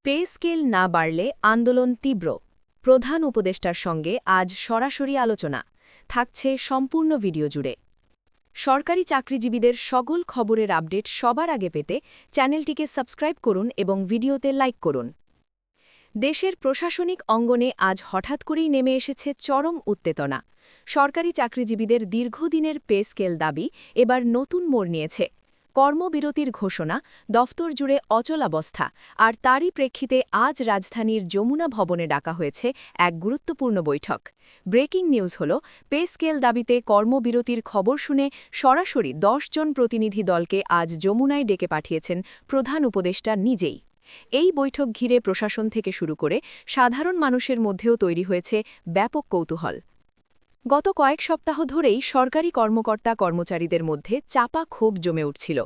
Pay scale না বাড়লে আন্দোলন তীব্র। প্রধান উপদেষ্টার সঙ্গে আজ সরাসরি আলোচনা থাকছে সম্পূর্ণ ভিডিও জুড়ে। সরকারি চাকরিজীবীদের সকল খবরের আপডেট সবার আগে পেতে চ্যানেলটিকে সাবস্ক্রাইব করুন এবং ভিডিওতে লাইক করুন। দেশের প্রশাসনিক অঙ্গনে আজ হঠাৎ করেই নেমে এসেছে চরম উত্তেজনা। সরকারি চাকরিজীবীদের দীর্ঘদিনের পে স্কেল দাবি এবার নতুন মোড় নিয়েছে। কর্মবিরতির ঘোষণা, দফতর জুড়ে অচলাবস্থা, আর তারই প্রেক্ষিতে আজ রাজধানীর যমুনা ভবনে ডাকা হয়েছে এক গুরুত্বপূর্ণ বৈঠক। ব্রেকিং নিউজ হল, পে স্কেল দাবিতে কর্মবিরতির খবর শুনে সরাসরি ১০ জন প্রতিনিধি দলকে আজ যমুনায় ডেকে পাঠিয়েছেন প্রধান উপদেষ্টা নিজেই। এই বৈঠক ঘিরে প্রশাসন থেকে শুরু করে সাধারণ মানুষের মধ্যেও তৈরি হয়েছে ব্যাপক কৌতূহল। গত কয়েক সপ্তাহ ধরেই সরকারি কর্মকর্তা কর্মচারীদের মধ্যে চাপা ক্ষোভ জমে উঠছিল।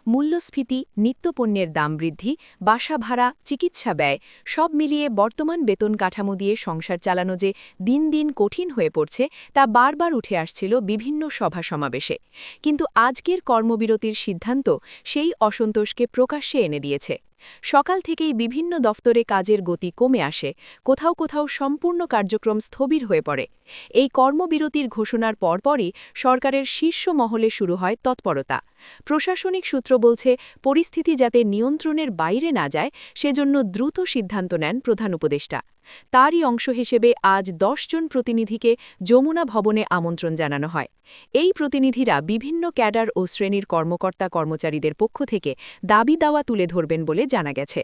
মূল্যস্ফীতি, নিত্যপণ্যের দাম বৃদ্ধি, বাসা ভাড়া, চিকিৎসা ব্যয় সব মিলিয়ে বর্তমান বেতন কাঠামো দিয়ে সংসার চালানো যে দিন দিন কঠিন হয়ে পড়ছে তা বারবার উঠে আসছিল বিভিন্ন সভা সমাবেশে। কিন্তু আজকের কর্মবিরতির সিদ্ধান্ত সেই অসন্তোষকে প্রকাশ্যে এনে দিয়েছে। সকাল থেকেই বিভিন্ন দফতরে কাজের গতি কমে আসে, কোথাও কোথাও সম্পূর্ণ কার্যক্রম স্থবির হয়ে পড়ে। এই কর্মবিরতির ঘোষণার পরপরই সরকারের শীর্ষ মহলে শুরু হয় তৎপরতা। প্রশাসনিক সূত্র বলছে, পরিস্থিতি যাতে নিয়ন্ত্রণের বাইরে না যায় সেজন্য দ্রুত সিদ্ধান্ত নেন প্রধান উপদেষ্টা। তারই অংশ হিসেবে আজ ১০ জন প্রতিনিধিকে যমুনা ভবনে আমন্ত্রণ জানানো হয়। এই প্রতিনিধিরা বিভিন্ন ক্যাডার ও শ্রেণীর কর্মকর্তা কর্মচারীদের পক্ষ থেকে দাবি দাওয়া তুলে ধরবেন বলে জানা গেছে।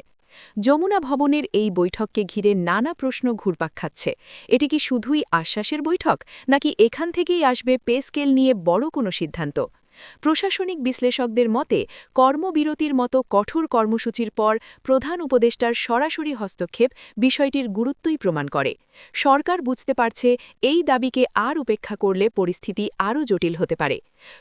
যমুনা ভবনের এই বৈঠককে ঘিরে নানা প্রশ্ন ঘুরপাক খাচ্ছে। এটি কি শুধুই আশ্বাসের বৈঠক, নাকি এখান থেকেই আসবে পে স্কেল নিয়ে বড় কোনো সিদ্ধান্ত? প্রশাসনিক বিশ্লেষকদের মতে, কর্মবিরতির মতো কঠোর কর্মসূচির পর প্রধান উপদেষ্টার সরাসরি হস্তক্ষেপ বিষয়টির গুরুত্বই প্রমাণ করে। সরকার বুঝতে পারছে, এই দাবিকে আর উপেক্ষা করলে পরিস্থিতি আরও জটিল হতে পারে।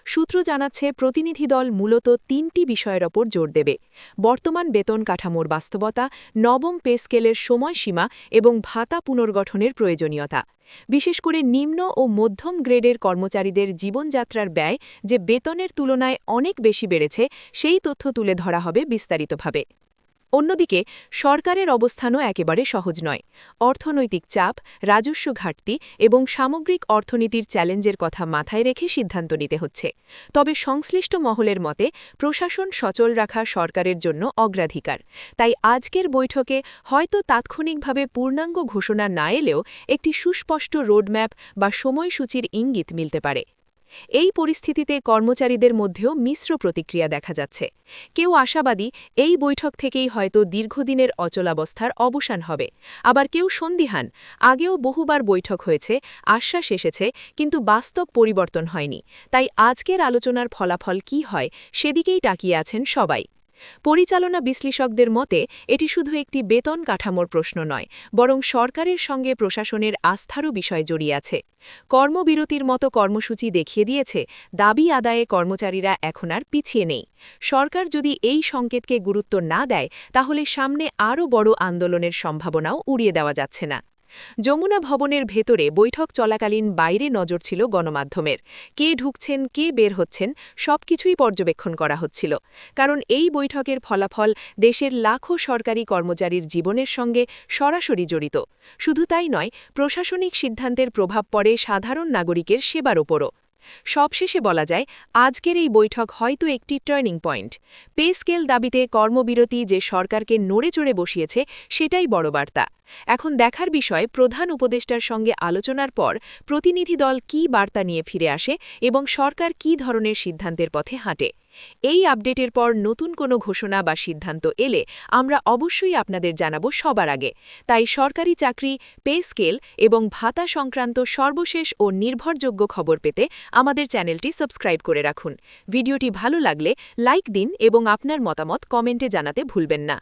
সূত্র জানাচ্ছে, প্রতিনিধি দল মূলত ৩টি বিষয়ের ওপর জোর দেবে: বর্তমান বেতন কাঠামোর বাস্তবতা, নবম পে স্কেলের সময়সীমা এবং ভাতা পুনর্গঠনের প্রয়োজনীয়তা। বিশেষ করে নিম্ন ও মধ্যম গ্রেডের কর্মচারীদের জীবনযাত্রার ব্যয় যে বেতনের তুলনায় অনেক বেশি বেড়েছে, সেই তথ্য তুলে ধরা হবে বিস্তারিতভাবে। অন্যদিকে সরকারের অবস্থানও একেবারে সহজ নয়। অর্থনৈতিক চাপ, রাজস্ব ঘাটতি এবং সামগ্রিক অর্থনীতির চ্যালেঞ্জের কথা মাথায় রেখে সিদ্ধান্ত নিতে হচ্ছে। তবে সংশ্লিষ্ট মহলের মতে, প্রশাসন সচল রাখা সরকারের জন্য অগ্রাধিকার। তাই আজকের বৈঠকে হয়তো তাৎক্ষণিকভাবে পূর্ণাঙ্গ ঘোষণা না এলেও একটি সুস্পষ্ট রোডম্যাপ বা সময়সূচির ইঙ্গিত মিলতে পারে। এই পরিস্থিতিতে কর্মচারীদের মধ্যেও মিশ্র প্রতিক্রিয়া দেখা যাচ্ছে। কেউ আশাবাদী, এই বৈঠক থেকেই হয়তো দীর্ঘদিনের অচলাবস্থার অবসান হবে। আবার কেউ সন্দিহান, আগেও বহুবার বৈঠক হয়েছে, আশ্বাস এসেছে, কিন্তু বাস্তব পরিবর্তন হয়নি। তাই আজকের আলোচনার ফলাফল কী হয় সেদিকেই তাকিয়ে আছেন সবাই। পরিচালনা বিশ্লেষকদের মতে, এটি শুধু একটি বেতন কাঠামোর প্রশ্ন নয়, বরং সরকারের সঙ্গে প্রশাসনের আস্থারও বিষয় জড়িয়ে আছে। কর্মবিরতির মতো কর্মসূচি দেখিয়ে দিয়েছে, দাবি আদায়ে কর্মচারীরা এখন আর পিছিয়ে নেই। সরকার যদি এই সংকেতকে গুরুত্ব না দেয়, তাহলে সামনে আরও বড় আন্দোলনের সম্ভাবনাও উড়িয়ে দেওয়া যাচ্ছে না। যমুনা ভবনের ভেতরে বৈঠক চলাকালীন বাইরে নজর ছিল গণমাধ্যমের। কে ঢুকছেন, কে বের হচ্ছেন, সবকিছুই পর্যবেক্ষণ করা হচ্ছিল। কারণ এই বৈঠকের ফলাফল দেশের লাখো সরকারি কর্মচারীর জীবনের সঙ্গে সরাসরি জড়িত। শুধু তাই নয়, প্রশাসনিক সিদ্ধান্তের প্রভাব পড়ে সাধারণ নাগরিকের সেবার ওপরও। সবশেষে বলা যায়, আজকের এই বৈঠক হয়তো একটি টার্নিং পয়েন্ট। পে স্কেল দাবিতে কর্মবিরতি যে সরকারকে নড়েচড়ে বসিয়েছে, সেটাই বড় বার্তা। এখন দেখার বিষয়, প্রধান উপদেষ্টার সঙ্গে আলোচনার পর প্রতিনিধি দল কী বার্তা নিয়ে ফিরে আসে এবং সরকার কী ধরনের সিদ্ধান্তের পথে হাঁটে। এই আপডেটের পর নতুন কোনো ঘোষণা বা সিদ্ধান্ত এলে আমরা অবশ্যই আপনাদের জানাবো সবার আগে। তাই সরকারি চাকরি, পে স্কেল এবং ভাতা সংক্রান্ত সর্বশেষ ও নির্ভরযোগ্য খবর পেতে আমাদের চ্যানেলটি সাবস্ক্রাইব করে রাখুন। ভিডিওটি ভালো লাগলে লাইক দিন এবং আপনার মতামত কমেন্টে জানাতে ভুলবেন না।